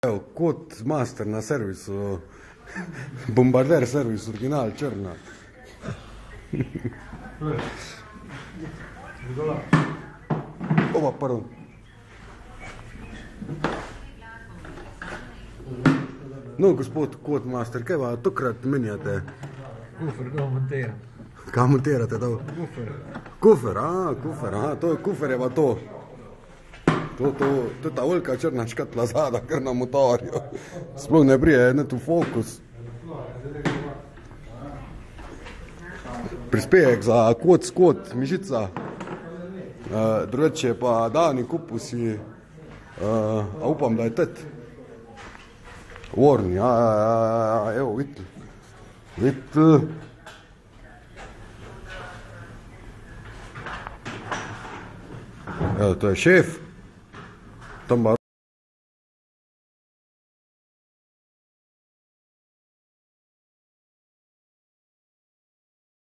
Evo, kot master na servisu, bombarder servis, original, črna. Oba, pardon. No, gospod kot master, kaj va tokrat menjate? Kufer, ga montiram. Kaj montirate to? Kufer. Kufer, to je kufer, je pa to. To je ta velika črna škatla zada, kar na motorju. Sploh ne prije, ne tu fokus. Prispevek za kot, mišica. Drugače pa Dani kupusi, a upam, da je tet. Warn, ja, evo, vidite. Evo, to je šef. Tam